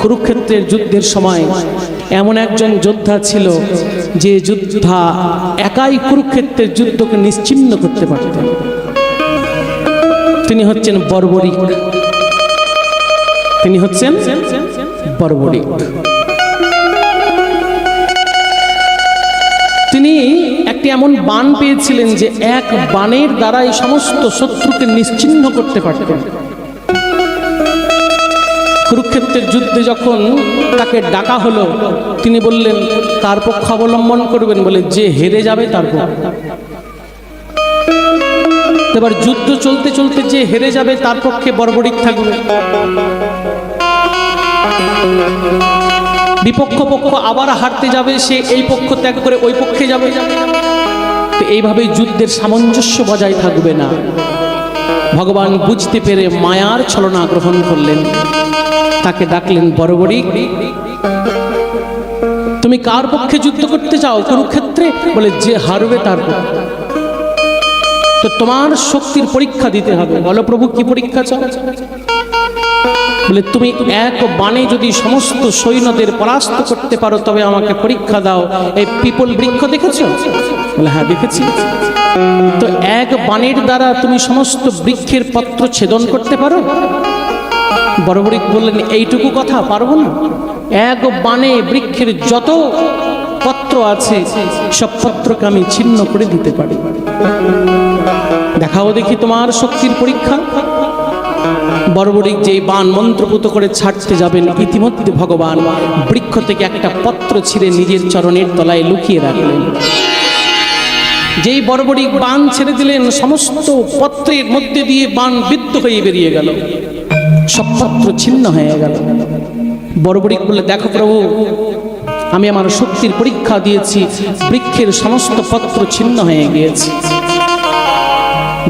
কুরুক্ষেত্রের যুদ্ধের সময় এমন একজন যোদ্ধা ছিল যে যোদ্ধা একাই কুরুক্ষেত্রের যুদ্ধকে নিশ্চিহ্ন করতে পারতেন। তিনি হচ্ছেন বর্বরিক। তিনি হচ্ছেন বর্বরিক। তিনি একটি এমন বাণ পেয়েছিলেন যে এক বাণের দ্বারা এই সমস্ত শত্রুকে নিশ্চিহ্ন করতে পারতেন। কুরুক্ষেত্রের যুদ্ধে যখন তাকে ডাকা হলো, তিনি বললেন কার পক্ষ অবলম্বন করবেন? বলে যে হেরে যাবে তার পক্ষ। এবার যুদ্ধ চলতে চলতে যে হেরে যাবে তার পক্ষে বর্বরিক থাকবে, বিপক্ষ পক্ষ আবার হারতে যাবে, সে এই পক্ষ ত্যাগ করে ওই পক্ষে যাবে। এইভাবে যুদ্ধের সামঞ্জস্য বজায় থাকবে না। ভগবান বুঝতে পেরে মায়ার ছলনা গ্রহণ করলেন, তাকে ডাকলেন বর্বরিক, তুমি কার পক্ষে যুদ্ধ করতে চাও কুরুক্ষেত্রে? বলে যে হারবে তার পক্ষে। তো তোমার শক্তির পরীক্ষা দিতে হবে। বলো প্রভু কি পরীক্ষা চাও? বলে তুমি এক বাণে যদি সমস্ত সৈন্যদের পরাস্ত করতে পারো তবে আমাকে পরীক্ষা দাও। এই পিপল বৃক্ষ দেখেছো? বলে হ্যাঁ দেখেছি। তো এক বাণের দ্বারা তুমি সমস্ত বৃক্ষের পত্র ছেদন করতে পারো? বর্বরিক বললেন এইটুকু কথা পারবো না। এক বাণে বৃক্ষের যত পত্র আছে সব পত্রকে আমি ছিন্ন করে দিতে পারি। দেখাও দেখি তোমার শক্তির পরীক্ষা। বর্বরিক যেই বাণ মন্ত্রপুত করে ছাড়তে যাবেন, ইতিমধ্যে ভগবান বৃক্ষ থেকে একটা পত্র ছিঁড়ে নিজের চরণের তলায় লুকিয়ে রাখলেন। যেই বর্বরিক বাণ ছেড়ে দিলেন, সমস্ত পত্রের মধ্যে দিয়ে বাণ বিদ্ধ হয়ে বেরিয়ে গেল, সব পত্র ছিন্ন হয়ে গেল। বর্বরিক বলে দেখো প্রভু, আমি আমার শক্তির পরীক্ষা দিয়েছি, বৃক্ষের সমস্ত পত্র ছিন্ন হয়ে গিয়েছে।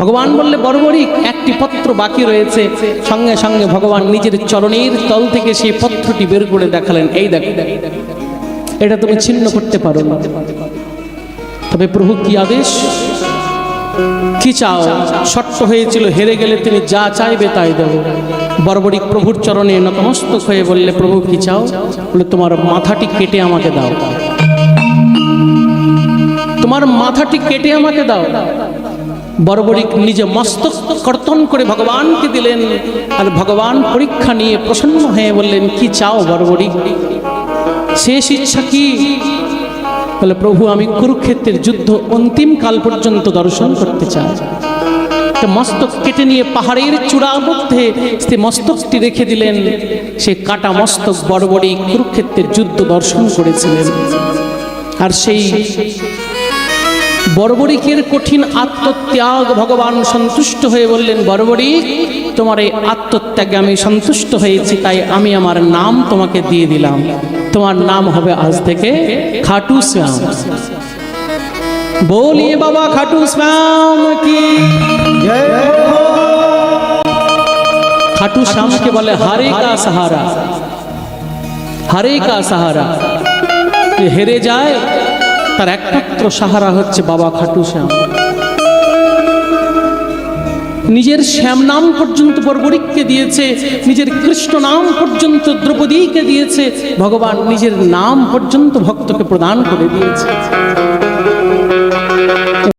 ভগবান বললে বর্বরিক একটি পত্র বাকি রয়েছে। সঙ্গে সঙ্গে ভগবান নিজের চরণের তল থেকে সেই পত্রটি বের করে দেখালেন, এই দেখো, এটা তুমি ছিন্ন করতে পারো না। তবে প্রভু কি আদেশ, কি চাও? শর্ত হয়েছিল হেরে গেলে তিনি যা চাইবে তাই দেব। বর্বরিক প্রভুর চরণে নতমস্তক হয়ে বললে প্রভু কি চাও? বলে তোমার মাথাটি কেটে আমাকে দাও, তোমার মাথাটি কেটে আমাকে দাও। বর্বরিক নিজে মস্তক কর্তন করে ভগবানকে দিলেন। আর ভগবান পরীক্ষা নিয়ে প্রসন্ন হয়ে বললেন কি চাও বর্বরিক? শেষ ইচ্ছা কি? বলে প্রভু আমি কুরুক্ষেত্রের যুদ্ধ অন্তিম কাল পর্যন্ত দর্শন করতে চাই। মস্তক কেটে নিয়ে পাহাড়ের চূড়ার মধ্যে সে মস্তকটি রেখে দিলেন। সে কাটা মস্তক বর্বরিক কুরুক্ষেত্রের যুদ্ধ দর্শন করেছিলেন। আর সেই বর্বরিকের কঠিন আত্মত্যাগ ভগবান সন্তুষ্ট হয়ে বললেন বর্বরিক, তোমার এই আত্মত্যাগে আমি সন্তুষ্ট হয়েছি, তাই আমি আমার নাম তোমাকে দিয়ে দিলাম। তোমার নাম হবে আজ থেকে খাটু শ্যাম। बोलिए बाबा खाटू श्याम की जय। खाटू श्याम के बोले हरे का सहारा, हरे का सहारा। हेरे जाए तार एकमात्र सहारा হচ্ছে বাবা খাটু শ্যাম। নিজের শ্যাম নাম পর্যন্ত বর্বরিককে দিয়েছে, নিজের কৃষ্ণ নাম পর্যন্ত দ্রৌপদীকে দিয়েছে, ভগবান নিজের নাম পর্যন্ত ভক্তকে প্রদান করে দিয়েছে।